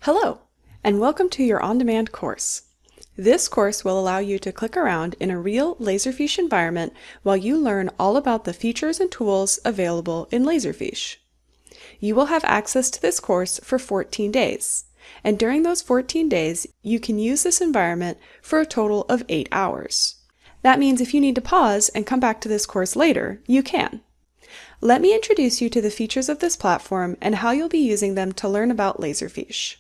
Hello, and welcome to your on-demand course. This course will allow you to click around in a real Laserfiche environment while you learn all about the features and tools available in Laserfiche. You will have access to this course for 14 days, and during those 14 days, you can use this environment for a total of 8 hours. That means if you need to pause and come back to this course later, you can. Let me introduce you to the features of this platform and how you'll be using them to learn about Laserfiche.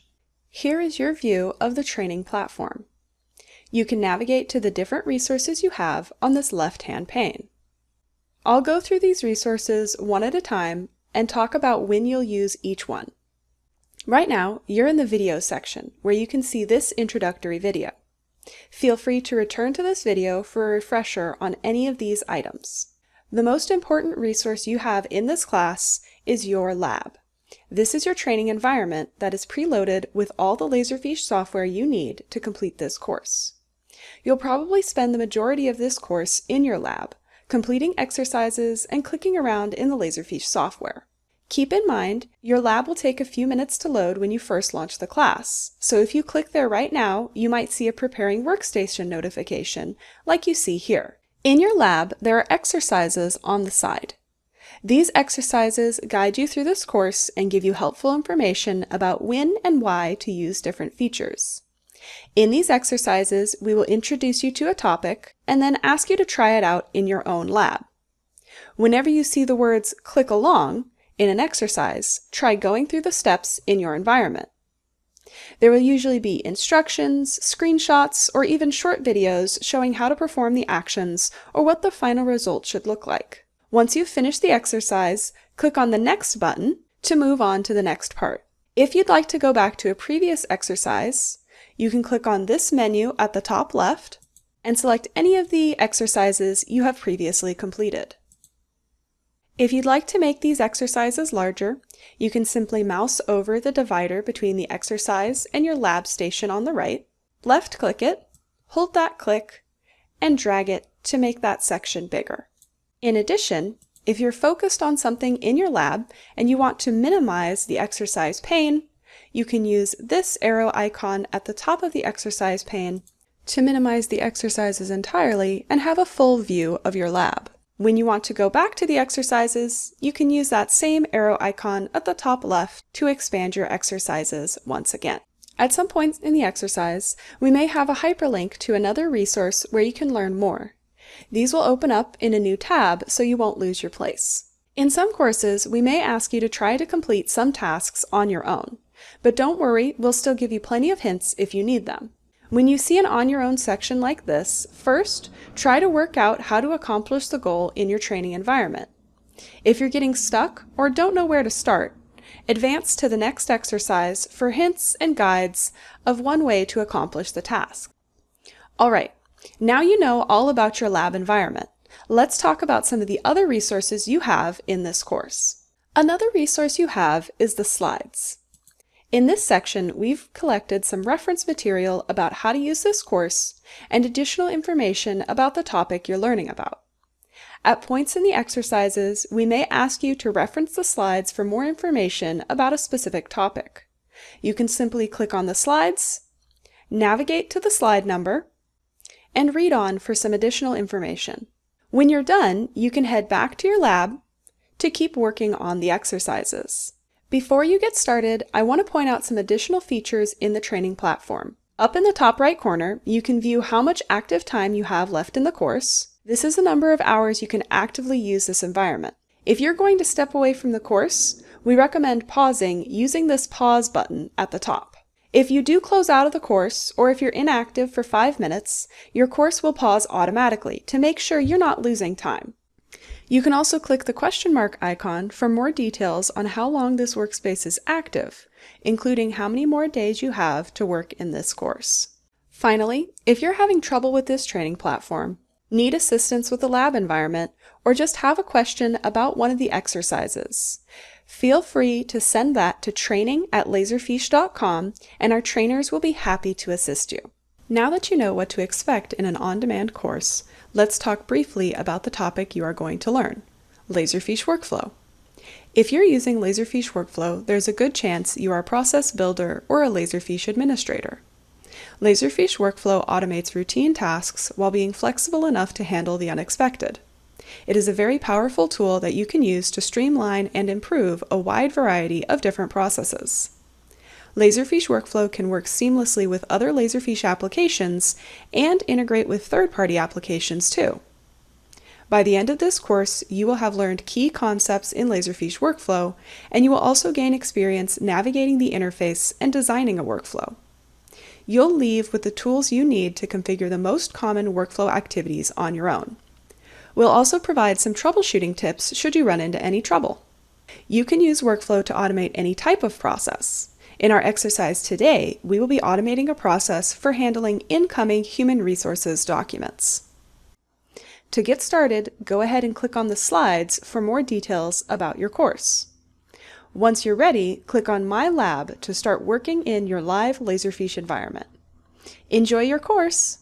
Here is your view of the training platform. You can navigate to the different resources you have on this left-hand pane. I'll go through these resources one at a time and talk about when you'll use each one. Right now, you're in the video section where you can see this introductory video. Feel free to return to this video for a refresher on any of these items. The most important resource you have in this class is your lab. This is your training environment that is preloaded with all the Laserfiche software you need to complete this course. You'll probably spend the majority of this course in your lab, completing exercises and clicking around in the Laserfiche software. Keep in mind, your lab will take a few minutes to load when you first launch the class, so if you click there right now, you might see a preparing workstation notification, like you see here. In your lab, there are exercises on the side. These exercises guide you through this course and give you helpful information about when and why to use different features. In these exercises, we will introduce you to a topic and then ask you to try it out in your own lab. Whenever you see the words "click along" in an exercise, try going through the steps in your environment. There will usually be instructions, screenshots, or even short videos showing how to perform the actions or what the final result should look like. Once you've finished the exercise, click on the Next button to move on to the next part. If you'd like to go back to a previous exercise, you can click on this menu at the top left and select any of the exercises you have previously completed. If you'd like to make these exercises larger, you can simply mouse over the divider between the exercise and your lab station on the right, left-click it, hold that click, and drag it to make that section bigger. In addition, if you're focused on something in your lab and you want to minimize the exercise pane, you can use this arrow icon at the top of the exercise pane to minimize the exercises entirely and have a full view of your lab. When you want to go back to the exercises, you can use that same arrow icon at the top left to expand your exercises once again. At some point in the exercise, we may have a hyperlink to another resource where you can learn more. These will open up in a new tab so you won't lose your place. In some courses, we may ask you to try to complete some tasks on your own, but don't worry, we'll still give you plenty of hints if you need them. When you see an on your own section like this, first, try to work out how to accomplish the goal in your training environment. If you're getting stuck or don't know where to start, advance to the next exercise for hints and guides of one way to accomplish the task. All right, now you know all about your lab environment. Let's talk about some of the other resources you have in this course. Another resource you have is the slides. In this section, we've collected some reference material about how to use this course and additional information about the topic you're learning about. At points in the exercises, we may ask you to reference the slides for more information about a specific topic. You can simply click on the slides, navigate to the slide number, and read on for some additional information. When you're done, you can head back to your lab to keep working on the exercises. Before you get started, I want to point out some additional features in the training platform. Up in the top right corner, you can view how much active time you have left in the course. This is the number of hours you can actively use this environment. If you're going to step away from the course, we recommend pausing using this pause button at the top. If you do close out of the course, or if you're inactive for 5 minutes, your course will pause automatically to make sure you're not losing time. You can also click the question mark icon for more details on how long this workspace is active, including how many more days you have to work in this course. Finally, if you're having trouble with this training platform, need assistance with the lab environment, or just have a question about one of the exercises, feel free to send that to training@laserfiche.com and our trainers will be happy to assist you. Now that you know what to expect in an on-demand course, let's talk briefly about the topic you are going to learn, Laserfiche workflow. If you're using Laserfiche Workflow, there's a good chance you are a process builder or a Laserfiche administrator. Laserfiche Workflow automates routine tasks while being flexible enough to handle the unexpected. It is a very powerful tool that you can use to streamline and improve a wide variety of different processes. Laserfiche Workflow can work seamlessly with other Laserfiche applications and integrate with third-party applications too. By the end of this course, you will have learned key concepts in Laserfiche Workflow, and you will also gain experience navigating the interface and designing a workflow. You'll leave with the tools you need to configure the most common workflow activities on your own. We'll also provide some troubleshooting tips should you run into any trouble. You can use Workflow to automate any type of process. In our exercise today, we will be automating a process for handling incoming human resources documents. To get started, go ahead and click on the slides for more details about your course. Once you're ready, click on My Lab to start working in your live Laserfiche environment. Enjoy your course!